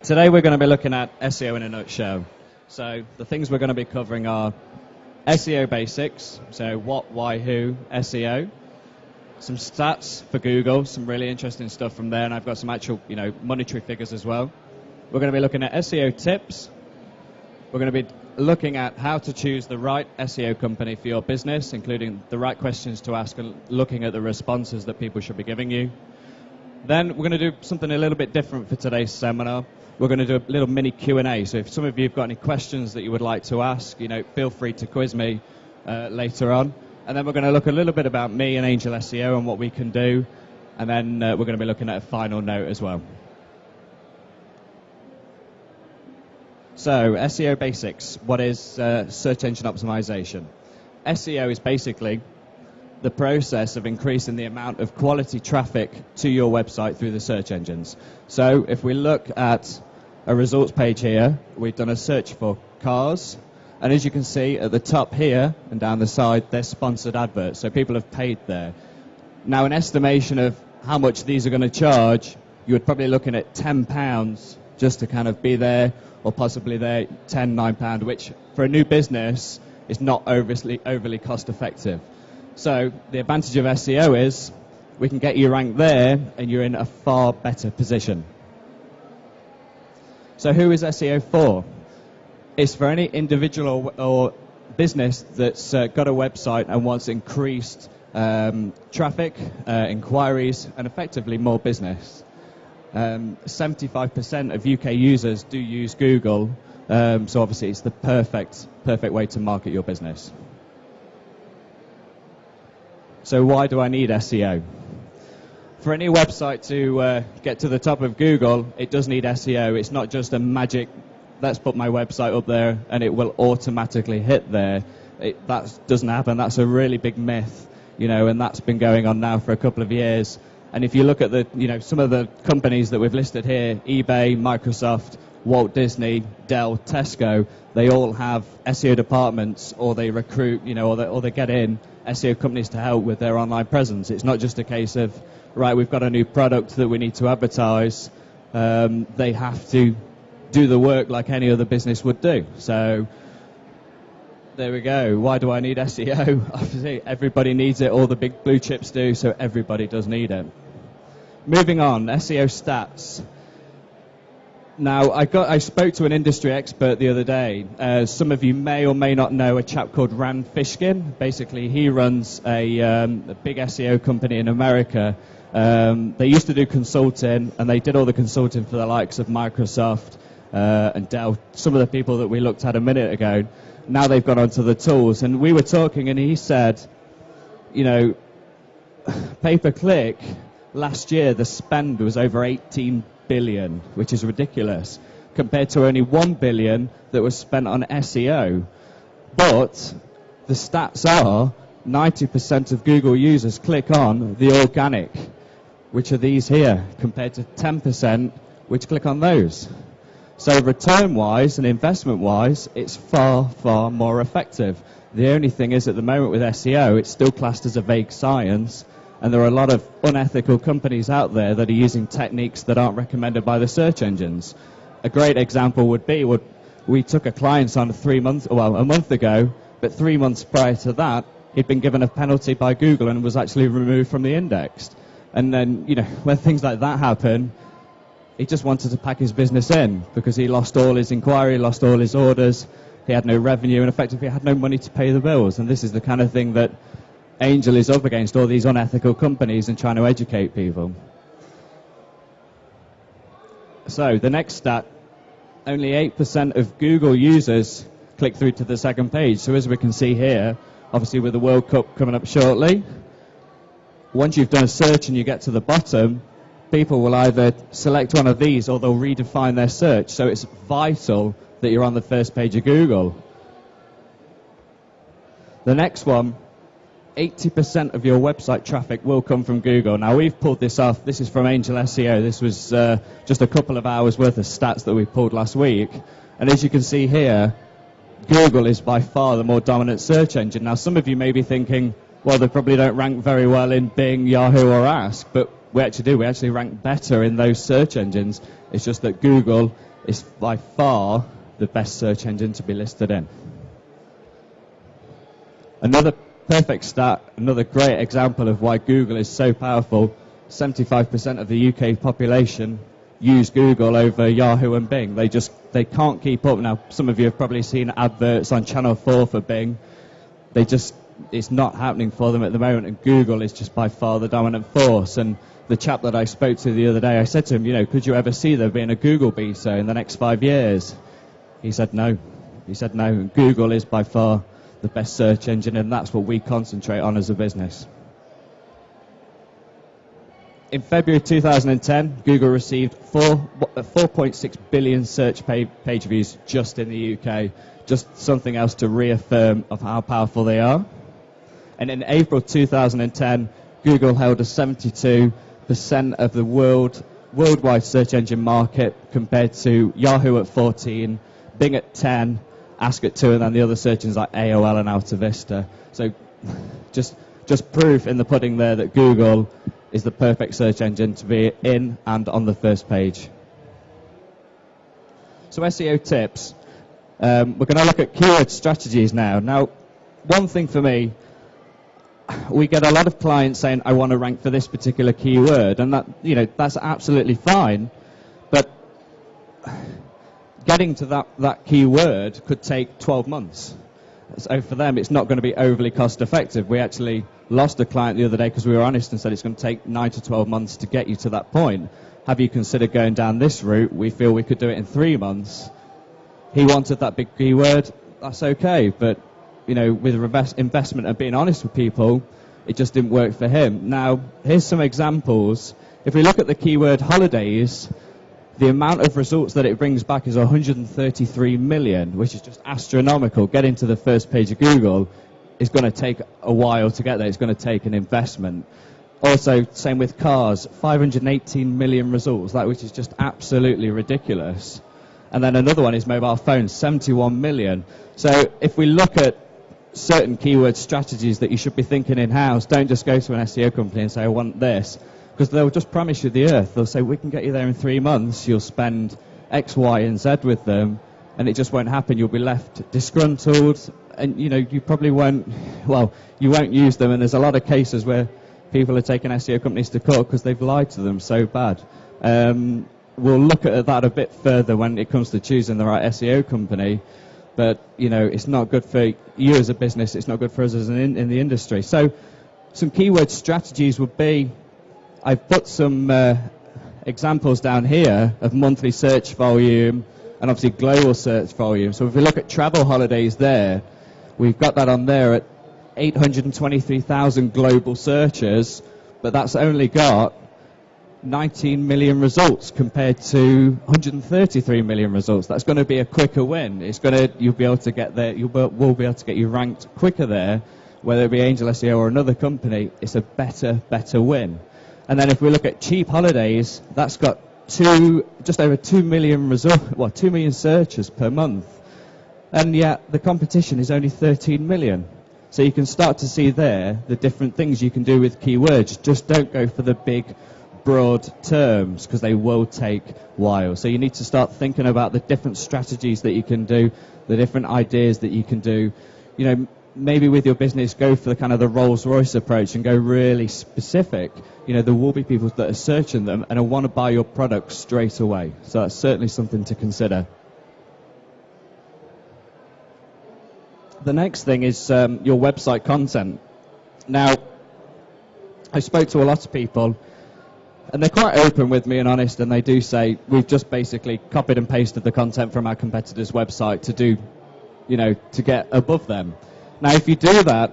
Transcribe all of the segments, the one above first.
Today we're going to be looking at SEO in a nutshell. So the things we're going to be covering are SEO basics, so what, why, who, SEO, some stats for Google, some really interesting stuff from there, and I've got some actual, monetary figures as well. We're going to be looking at SEO tips. We're going to be looking at how to choose the right SEO company for your business, including the right questions to ask and looking at the responses that people should be giving you. Then we're going to do something a little bit different for today's seminar. We're going to do a little mini Q&A. So if some of you have got any questions that you would like to ask, feel free to quiz me later on. And then we're going to look a little bit about me and Angel SEO and what we can do. And then we're going to be looking at a final note as well. So SEO basics. What is search engine optimization? SEO is basically the process of increasing the amount of quality traffic to your website through the search engines. So if we look at a results page here, we've done a search for cars, and as you can see at the top here and down the side, they're sponsored adverts, so people have paid there. Now, an estimation of how much these are going to charge, you would probably looking at £10 just to kind of be there, or possibly there £9, which for a new business is not overly cost effective. So the advantage of SEO is we can get you ranked there and you're in a far better position. So who is SEO for? It's for any individual or business that's got a website and wants increased traffic, inquiries, and effectively more business. 75% of UK users do use Google, so obviously it's the perfect way to market your business. So why do I need SEO? For any website to get to the top of Google, it does need SEO. It's not just a magic, let's put my website up there and it will automatically hit there. That doesn't happen. That's a really big myth, and that's been going on now for a couple of years. And if you look at some of the companies that we've listed here, eBay, Microsoft, Walt Disney, Dell, Tesco, they all have SEO departments, or they recruit, or they get in SEO companies to help with their online presence. It's not just a case of, right, we've got a new product that we need to advertise. They have to do the work like any other business would do. So there we go. Why do I need SEO? Obviously, everybody needs it. All the big blue chips do, so everybody does need it. Moving on, SEO stats. Now, I spoke to an industry expert the other day. Some of you may or may not know a chap called Rand Fishkin. Basically, he runs a big SEO company in America. They used to do consulting, and they did all the consulting for the likes of Microsoft and Dell, some of the people that we looked at a minute ago. Now they've gone onto the tools. And we were talking, and he said, pay-per-click, last year the spend was over 18 billion, which is ridiculous, compared to only 1 billion that was spent on SEO. But the stats are 90% of Google users click on the organic, which are these here, compared to 10% which click on those. So return-wise and investment-wise, it's far, far more effective. The only thing is, at the moment with SEO, it's still classed as a vague science, and there are a lot of unethical companies out there that are using techniques that aren't recommended by the search engines. A great example would be, we took a client on a month ago, but 3 months prior to that, he'd been given a penalty by Google and was actually removed from the index. And then, when things like that happen, he just wanted to pack his business in because he lost all his inquiry, lost all his orders, he had no revenue, and effectively had no money to pay the bills. And this is the kind of thing that Angel is up against, all these unethical companies, and trying to educate people. So the next stat, only 8% of Google users click through to the second page. So as we can see here, obviously with the World Cup coming up shortly, once you've done a search and you get to the bottom, people will either select one of these or they'll redefine their search. So it's vital that you're on the first page of Google. The next one, 80% of your website traffic will come from Google. Now, we've pulled this off. This is from Angel SEO. This was just a couple of hours worth of stats that we pulled last week. And as you can see here, Google is by far the more dominant search engine. Now, some of you may be thinking, well, they probably don't rank very well in Bing, Yahoo, or Ask, but we actually do. We actually rank better in those search engines. It's just that Google it's by far the best search engine to be listed in. Another perfect stat, another great example of why Google is so powerful, 75% of the UK population use Google over Yahoo and Bing. They can't keep up. Now, some of you have probably seen adverts on Channel 4 for Bing. It's not happening for them at the moment, and Google is just by far the dominant force. And the chap that I spoke to the other day, I said to him, could you ever see there being a Google BSO in the next 5 years? He said no. He said no. And Google is by far the best search engine, and that's what we concentrate on as a business. In February 2010, Google received 4.6 billion search page views just in the UK, just something else to reaffirm of how powerful they are. And in April 2010, Google held a 72% of the worldwide search engine market, compared to Yahoo at 14, Bing at 10, Ask at 2, and then the other search engines like AOL and AltaVista. So just proof in the pudding there that Google is the perfect search engine to be in and on the first page. So SEO tips. We're going to look at keyword strategies now. Now, one thing for me, we get a lot of clients saying, I want to rank for this particular keyword, and that's absolutely fine, but getting to that keyword could take 12 months. So for them, it's not going to be overly cost effective. We actually lost a client the other day because we were honest and said it's going to take 9 to 12 months to get you to that point. Have you considered going down this route? We feel we could do it in 3 months. He wanted that big keyword. That's okay, but with investment and being honest with people, it just didn't work for him. Now, here's some examples. If we look at the keyword holidays, the amount of results that it brings back is 133 million, which is just astronomical. Getting to the first page of Google is going to take a while to get there. It's going to take an investment. Also, same with cars, 518 million results, which is just absolutely ridiculous. And then another one is mobile phones, 71 million. So if we look at certain keyword strategies that you should be thinking in-house, don't just go to an SEO company and say, I want this, because they'll just promise you the earth. They'll say, we can get you there in 3 months. You'll spend X, Y, and Z with them, and it just won't happen. You'll be left disgruntled, and you probably won't use them. And there's a lot of cases where people are taking SEO companies to court because they've lied to them so bad. We'll look at that a bit further when it comes to choosing the right SEO company. But, it's not good for you as a business. It's not good for us as in the industry. So some keyword strategies would be, I've put some examples down here of monthly search volume and obviously global search volume. So if we look at travel holidays there, we've got that on there at 823,000 global searches, but that's only got 19 million results compared to 133 million results. That's going to be a quicker win. You'll be able to get there. We'll be able to get you ranked quicker there, whether it be Angel SEO or another company. It's a better win. And then if we look at cheap holidays, that's got just over 2 million 2 million searches per month, and yet the competition is only 13 million. So you can start to see there the different things you can do with keywords. Just don't go for the big, broad terms, because they will take a while. So you need to start thinking about the different strategies that you can do, the different ideas that you can do. Maybe with your business, go for the kind of the Rolls-Royce approach and go really specific. There will be people that are searching them and will want to buy your product straight away. So that's certainly something to consider. The next thing is your website content. Now, I spoke to a lot of people, and they're quite open with me and honest, and they do say, we've just basically copied and pasted the content from our competitor's website to get above them. Now, if you do that,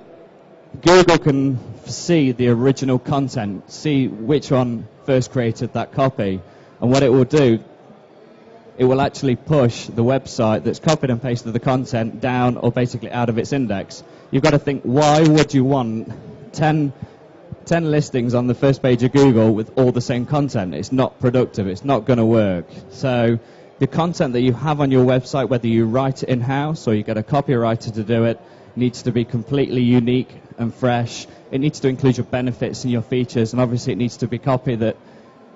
Google can see the original content, see which one first created that copy, and what it will do, it will actually push the website that's copied and pasted the content down or basically out of its index. You've got to think, why would you want 10 listings on the first page of Google with all the same content? It's not productive. It's not going to work. So the content that you have on your website, whether you write it in-house or you get a copywriter to do it, needs to be completely unique and fresh. It needs to include your benefits and your features, and obviously it needs to be copy that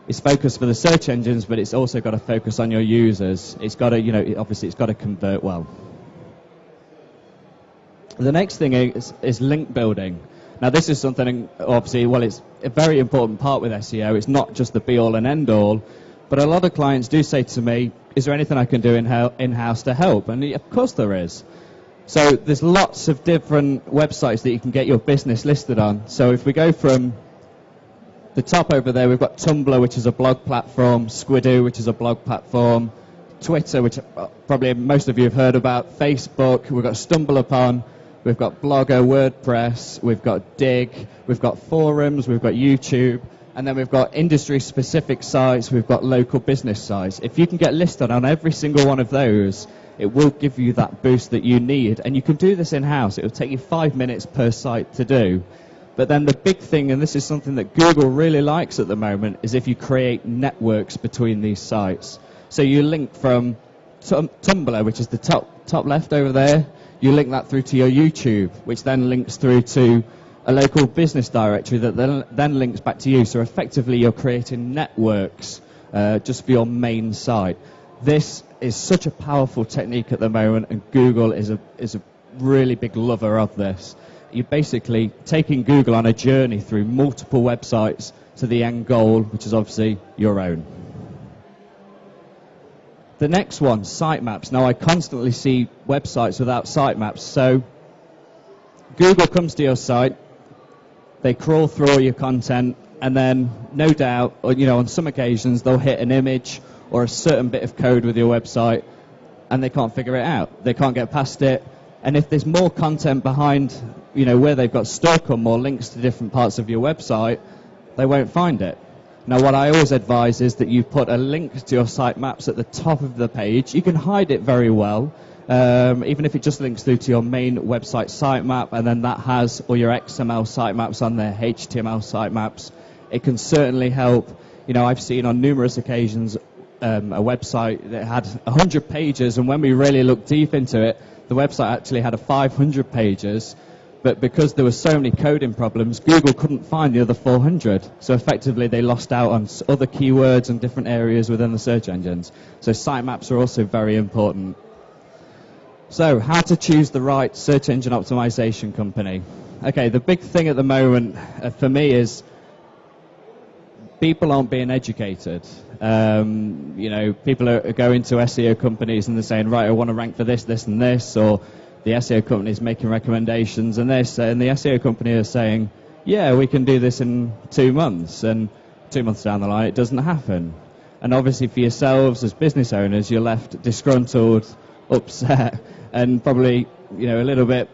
It's focused for the search engines, but it's also got to focus on your users. It's got to, obviously it's got to convert well. The next thing is link building. Now this is something, obviously, well, it's a very important part with SEO. It's not just the be-all and end-all, but a lot of clients do say to me, is there anything I can do in-house to help? And of course there is. So there's lots of different websites that you can get your business listed on. So if we go from the top over there, we've got Tumblr, which is a blog platform, Squidoo, which is a blog platform, Twitter, which probably most of you have heard about, Facebook, we've got StumbleUpon, we've got Blogger, WordPress, we've got Dig, we've got forums, we've got YouTube, and then we've got industry-specific sites, we've got local business sites. If you can get listed on every single one of those, it will give you that boost that you need. And you can do this in-house. It will take you 5 minutes per site to do. But then the big thing, and this is something that Google really likes at the moment, is if you create networks between these sites. So you link from Tumblr, which is the top left over there, you link that through to your YouTube, which then links through to a local business directory that then links back to you. So effectively you're creating networks just for your main site. This is such a powerful technique at the moment, and Google is a really big lover of this. You're basically taking Google on a journey through multiple websites to the end goal, which is obviously your own. The next one, sitemaps. Now I constantly see websites without sitemaps. So Google comes to your site, they crawl through all your content, and then no doubt, or, on some occasions, they'll hit an image or a certain bit of code with your website, and they can't figure it out. They can't get past it. And if there's more content behind, where they've got stuck or more links to different parts of your website, they won't find it. Now, what I always advise is that you put a link to your sitemaps at the top of the page. You can hide it very well, even if it just links through to your main website sitemap, and then that has all your XML sitemaps on there, HTML sitemaps. It can certainly help. I've seen on numerous occasions a website that had 100 pages, and when we really looked deep into it, the website actually had 500 pages, but because there were so many coding problems, Google couldn't find the other 400. So effectively, they lost out on other keywords and different areas within the search engines. So sitemaps are also very important. So how to choose the right search engine optimization company. Okay, the big thing at the moment for me is people aren't being educated. People are going to SEO companies and they're saying, right, I want to rank for this, this, and this, or the SEO company is making recommendations and this, and the SEO company is saying, yeah, we can do this in 2 months, and 2 months down the line, it doesn't happen. And obviously for yourselves as business owners, you're left disgruntled, upset, and probably, a little bit,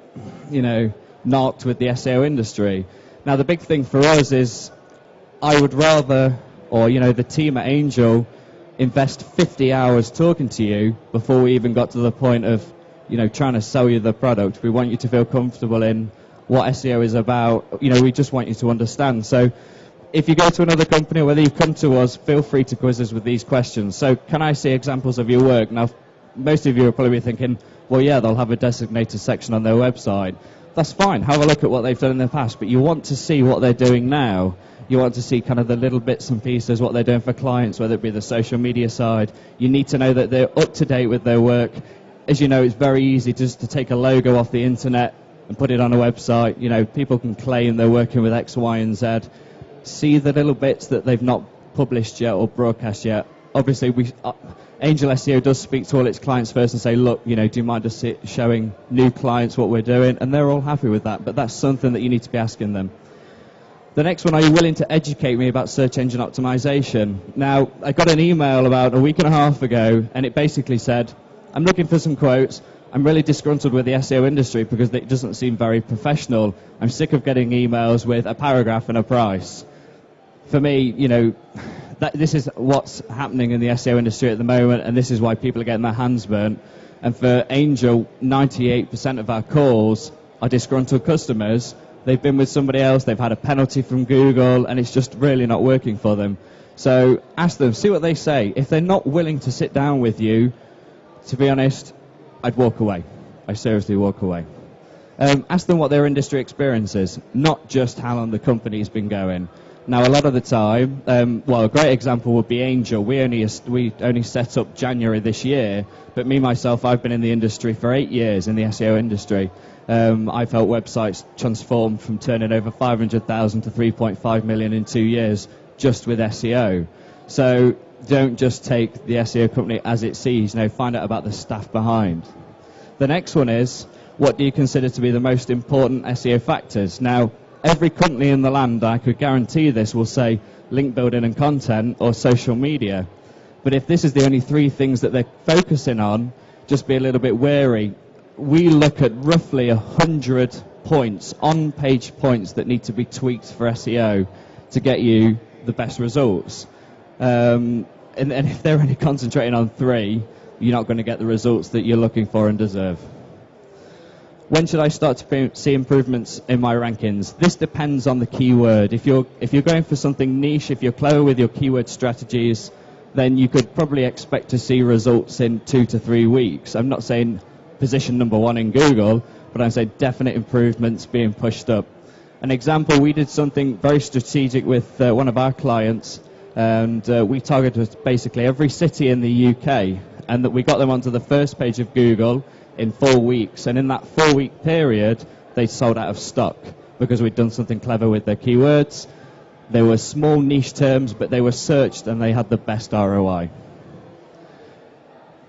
knocked with the SEO industry. Now, the big thing for us is I would rather, or, the team at Angel invest 50 hours talking to you before we even got to the point of, trying to sell you the product. We want you to feel comfortable in what SEO is about. We just want you to understand. So if you go to another company, whether you come to us, feel free to quiz us with these questions. So can I see examples of your work? Now, most of you are probably thinking, well, yeah, they'll have a designated section on their website. That's fine. Have a look at what they've done in the past. But you want to see what they're doing now. You want to see kind of the little bits and pieces, what they're doing for clients, whether it be the social media side. You need to know that they're up to date with their work. As you know, it's very easy just to take a logo off the internet and put it on a website. People can claim they're working with X, Y, and Z. See the little bits that they've not published yet or broadcast yet. Obviously, Angel SEO does speak to all its clients first and say, look, do you mind just showing new clients what we're doing? And they're all happy with that. But that's something that you need to be asking them. The next one, are you willing to educate me about search engine optimization? Now, I got an email about a week and a half ago, and it basically said, I'm looking for some quotes. I'm really disgruntled with the SEO industry because it doesn't seem very professional. I'm sick of getting emails with a paragraph and a price. For me, this is what's happening in the SEO industry at the moment, and this is why people are getting their hands burnt. And for Angel, 98% of our calls are disgruntled customers. They've been with somebody else, they've had a penalty from Google, and it's just really not working for them. So ask them, see what they say. If they're not willing to sit down with you, to be honest, I'd walk away. I seriously walk away. Ask them what their industry experience is, not just how long the company's been going. Now, a lot of the time, a great example would be Angel. We only set up January this year, but myself, I've been in the industry for 8 years, in the SEO industry. I've helped websites transform from turning over 500,000 to 3.5 million in 2 years just with SEO. So don't just take the SEO company as it sees, find out about the staff behind. The next one is, what do you consider to be the most important SEO factors? Now, every company in the land, I could guarantee this, will say link building and content or social media. But if this is the only 3 things that they're focusing on, just be a little bit wary. We look at roughly 100 points, on-page points that need to be tweaked for SEO to get you the best results. And if they're only concentrating on 3, you're not going to get the results that you're looking for and deserve. When should I start to see improvements in my rankings? This depends on the keyword. If you're going for something niche, if you're clever with your keyword strategies, then you could probably expect to see results in 2 to 3 weeks. I'm not saying position number 1 in Google, but I'm saying definite improvements being pushed up. An example, we did something very strategic with one of our clients, and we targeted basically every city in the UK, and that we got them onto the first page of Google in 4 weeks, and in that 4-week period they sold out of stock because we'd done something clever with their keywords. They were small niche terms, but they were searched and they had the best ROI.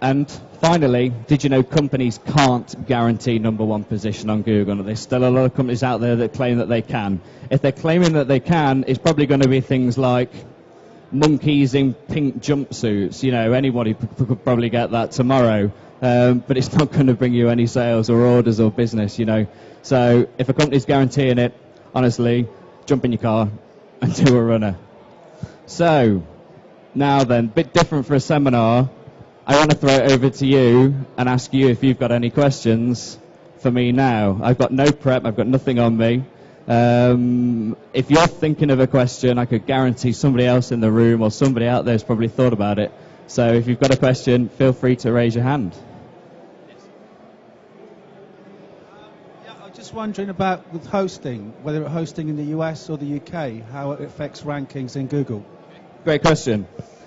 And finally, did you know companies can't guarantee number 1 position on Google? There's still a lot of companies out there that claim that they can. If they're claiming that they can, it's probably going to be things like monkeys in pink jumpsuits. Anybody could probably get that tomorrow. But it's not going to bring you any sales or orders or business, So if a company's guaranteeing it, honestly, jump in your car and do a runner. So, now then, bit different for a seminar. I want to throw it over to you and ask you if you've got any questions for me now. I've got no prep, I've got nothing on me. If you're thinking of a question, I could guarantee somebody else in the room or somebody out there has probably thought about it. So if you've got a question, feel free to raise your hand. I'm just wondering about with hosting, whether it's hosting in the US or the UK, how it affects rankings in Google. Great question.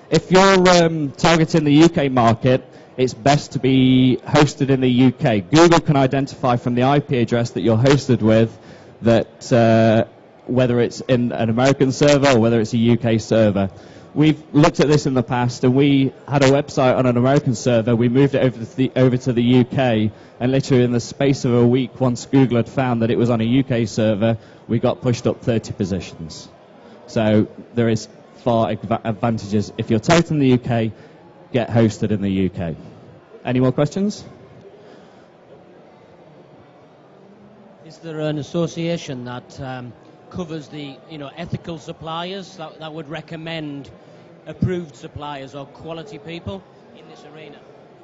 If you're targeting the UK market, it's best to be hosted in the UK. Google can identify from the IP address that you're hosted with that whether it's in an American server or whether it's a UK server. We've looked at this in the past, and we had a website on an American server. We moved it over to the UK, and literally in the space of a week, once Google had found that it was on a UK server, we got pushed up 30 positions. So there is far advantages. If you're targeting the UK, get hosted in the UK. Any more questions? Is there an association that covers the ethical suppliers that would recommend approved suppliers or quality people in this arena?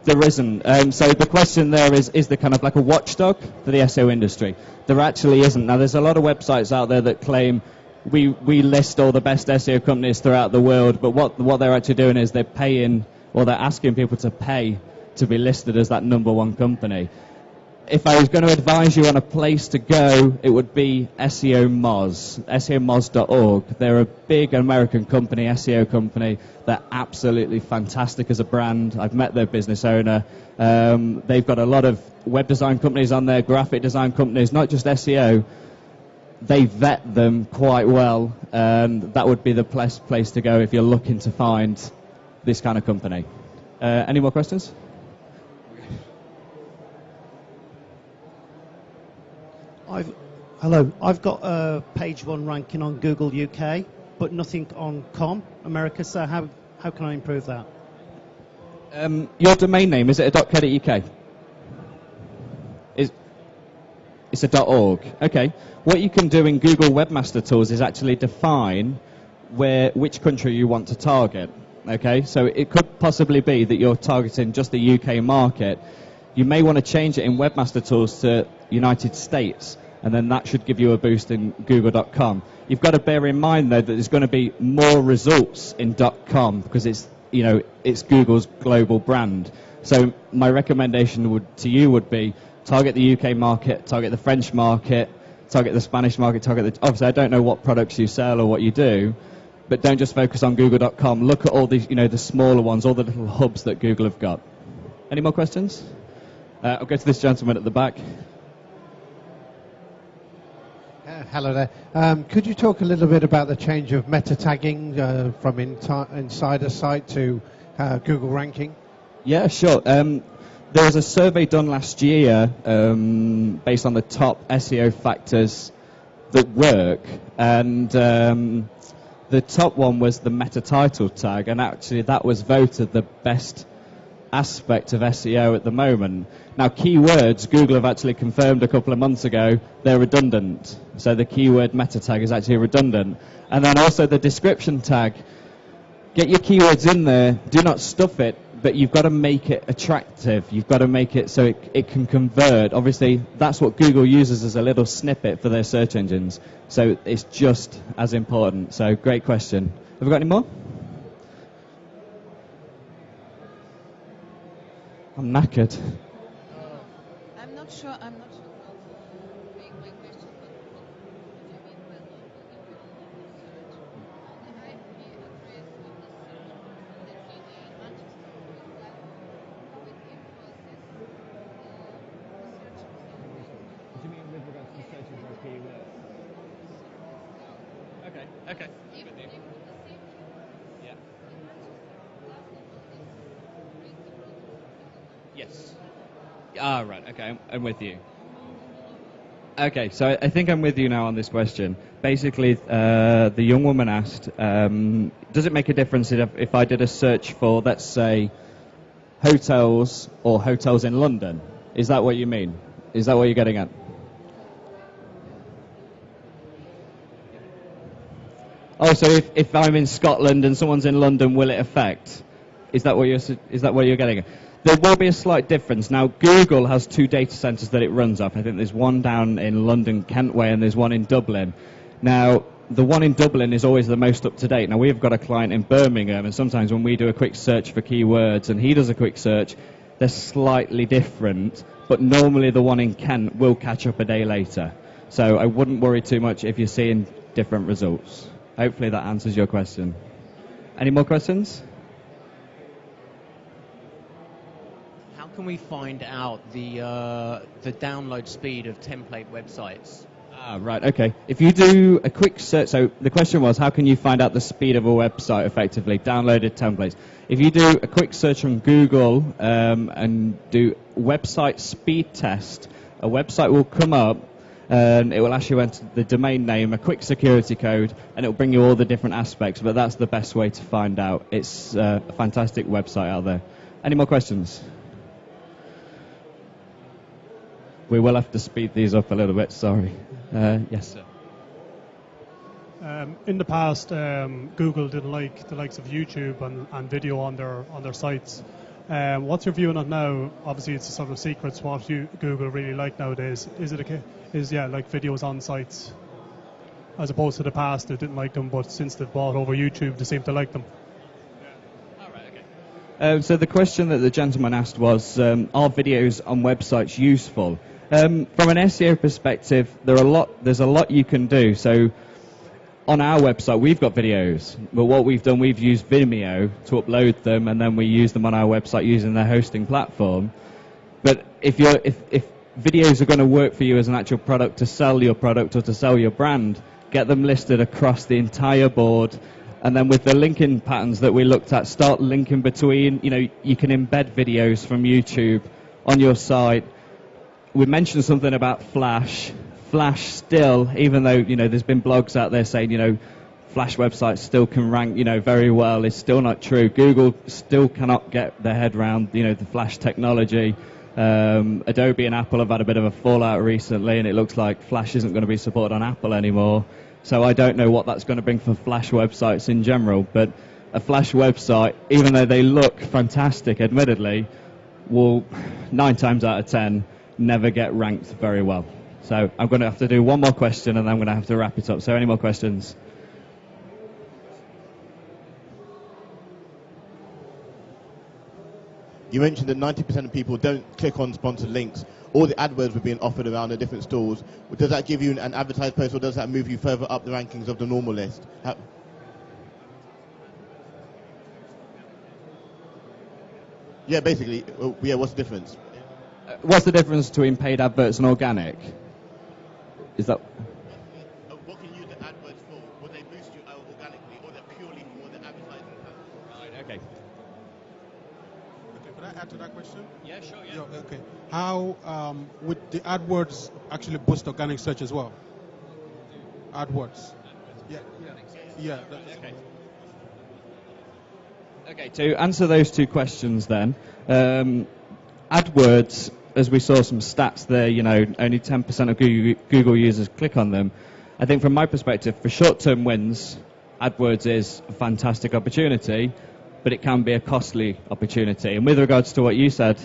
There isn't. So the question there is there kind of like a watchdog for the SEO industry? There actually isn't. Now, there's a lot of websites out there that claim we list all the best SEO companies throughout the world, but what they're actually doing is they're paying, or they're asking people to pay to be listed as that number 1 company. If I was going to advise you on a place to go, it would be SEO Moz, SEOmoz.org. They're a big American company, SEO company. They're absolutely fantastic as a brand. I've met their business owner. They've got a lot of web design companies on there, graphic design companies, not just SEO. They vet them quite well, and that would be the best place to go if you're looking to find this kind of company. Any more questions? Hello. I've got a page 1 ranking on Google UK, but nothing on .com America. So how can I improve that? Your domain name, is it a .co.uk? It's a .org. Okay. What you can do in Google Webmaster Tools is actually define which country you want to target. Okay. So it could possibly be that you're targeting just the UK market. You may want to change it in Webmaster Tools to United States, and then that should give you a boost in Google.com. You've got to bear in mind, though, that there's going to be more results in .com because it's Google's global brand. So my recommendation to you would be target the UK market, target the French market, target the Spanish market, obviously I don't know what products you sell or what you do, but don't just focus on google.com. Look at all these, the smaller ones, all the little hubs that Google have got. Any more questions? I'll go to this gentleman at the back. Hello there. Could you talk a little bit about the change of meta tagging from insider site to Google ranking? Yeah, sure. There was a survey done last year based on the top SEO factors that work, and the top one was the meta title tag, and actually that was voted the best aspect of SEO at the moment. Now, keywords, Google have actually confirmed a couple of months ago, they're redundant. So the keyword meta tag is actually redundant. And then also the description tag. Get your keywords in there, do not stuff it, but you've got to make it attractive. You've got to make it so it can convert. Obviously, that's what Google uses as a little snippet for their search engines. So it's just as important. So great question. Have we got any more? I'm knackered. I'm not sure how to make my question, but what do you mean by search? Can I be afraid of the search that you need advantage to how it influences the search? What do you mean with regards to searching for a keyword? Okay. If the same keyword Yeah. Yes. Ah, right. Okay, I'm with you. Okay, so I think I'm with you now on this question. Basically, the young woman asked, does it make a difference if I did a search for, let's say, hotels or hotels in London? Is that what you mean? Is that what you're getting at? Oh, so if I'm in Scotland and someone's in London, will it affect? Is that what you're getting at? There will be a slight difference. Now, Google has 2 data centers that it runs off. I think there's one down in London, Kent Way, and there's one in Dublin. Now, the one in Dublin is always the most up-to-date. Now, we've got a client in Birmingham, and sometimes when we do a quick search for keywords and he does a quick search, they're slightly different, but normally the one in Kent will catch up a day later. So I wouldn't worry too much if you're seeing different results. Hopefully that answers your question. Any more questions? How can we find out the download speed of template websites? Ah, right, okay. If you do a quick search, so the question was, how can you find out the speed of a website effectively? Downloaded templates. If you do a quick search on Google and do website speed test, a website will come up and it will ask you enter the domain name, a quick security code, and it will bring you all the different aspects, but that's the best way to find out. It's a fantastic website out there. Any more questions? We will have to speed these up a little bit, sorry. Yes, sir. In the past, Google didn't like the likes of YouTube and video on their sites. What's your view on it now? Obviously, it's a sort of secret what Google really like nowadays. Is it like videos on sites, as opposed to the past they didn't like them, but since they've bought over YouTube, they seem to like them. All right, okay. So the question that the gentleman asked was, are videos on websites useful? From an SEO perspective, there's a lot you can do. So on our website, we've got videos, but what we've done, we've used Vimeo to upload them, and then we use them on our website using their hosting platform. But if videos are going to work for you as an actual product to sell your product or to sell your brand, get them listed across the entire board. And then with the linking patterns that we looked at, start linking between, you can embed videos from YouTube on your site. We mentioned something about Flash. Flash still, even though, there's been blogs out there saying, Flash websites still can rank, very well, it's still not true. Google still cannot get their head around, the Flash technology. Adobe and Apple have had a bit of a fallout recently, and it looks like Flash isn't going to be supported on Apple anymore. So I don't know what that's going to bring for Flash websites in general, but a Flash website, even though they look fantastic, admittedly, will 9 times out of 10 never get ranked very well. So I'm going to have to do one more question, and then I'm going to have to wrap it up. So any more questions? You mentioned that 90% of people don't click on sponsored links. all the AdWords were being offered around the different stores, does that give you an advertised post, or does that move you further up the rankings of the normal list? Yeah, basically, what's the difference? What's the difference between paid adverts and organic? Is that... What can you use the AdWords for? Will they boost you organically, or they're purely for the advertising? Right, okay. Okay, could I add to that question? Yeah, sure, yeah. Okay. How would the AdWords actually boost organic search as well? AdWords. Yeah. Okay. Okay, to answer those two questions then, AdWords, as we saw some stats there, only 10% of Google users click on them. I think from my perspective, for short-term wins, AdWords is a fantastic opportunity, but it can be a costly opportunity. And with regards to what you said,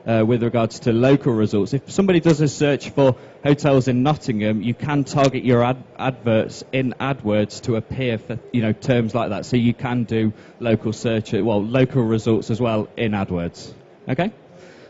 with regards to local results, if somebody does a search for hotels in Nottingham, you can target your adverts in AdWords to appear for terms like that. So you can do local results as well in AdWords. Okay.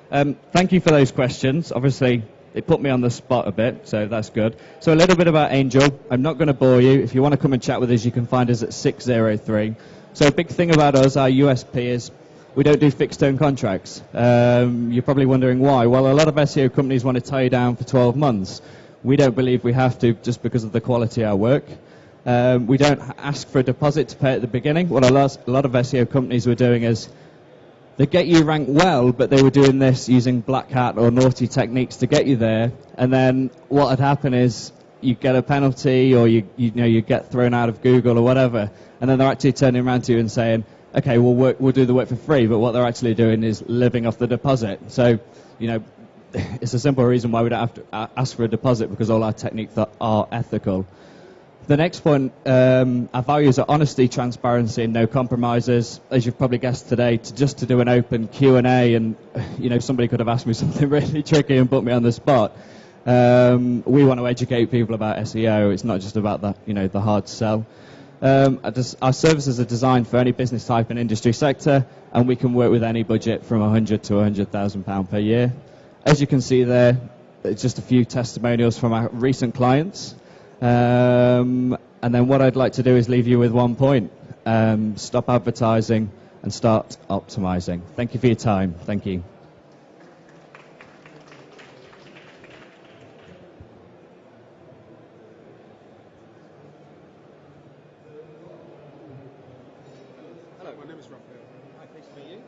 Thank you for those questions. Obviously, it put me on the spot a bit, so that's good. So a little bit about Angel. I'm not going to bore you. If you want to come and chat with us, you can find us at 603. So a big thing about us, our USP is we don't do fixed-term contracts. You're probably wondering why. Well, a lot of SEO companies want to tie you down for 12 months. We don't believe we have to, just because of the quality of our work. We don't ask for a deposit to pay at the beginning. What a lot of SEO companies were doing is they get you ranked well, but they were doing this using black hat or naughty techniques to get you there. And then what had happened is you get a penalty, or you get thrown out of Google or whatever, and then they're actually turning around to you and saying, okay, we'll do the work for free, but what they're actually doing is living off the deposit. So, it's a simple reason why we don't have to ask for a deposit, because all our techniques are ethical. The next point, our values are honesty, transparency, and no compromises. As you've probably guessed today, to do an open Q&A, and somebody could have asked me something really tricky and put me on the spot. We want to educate people about SEO. It's not just about the hard sell. Our services are designed for any business type and industry sector, and we can work with any budget from £100 to £100,000 per year. As you can see there, it's just a few testimonials from our recent clients. And then what I'd like to do is leave you with one point. Stop advertising and start optimizing. Thank you for your time. Thank you. My name is Raphael. Hi, nice to meet you.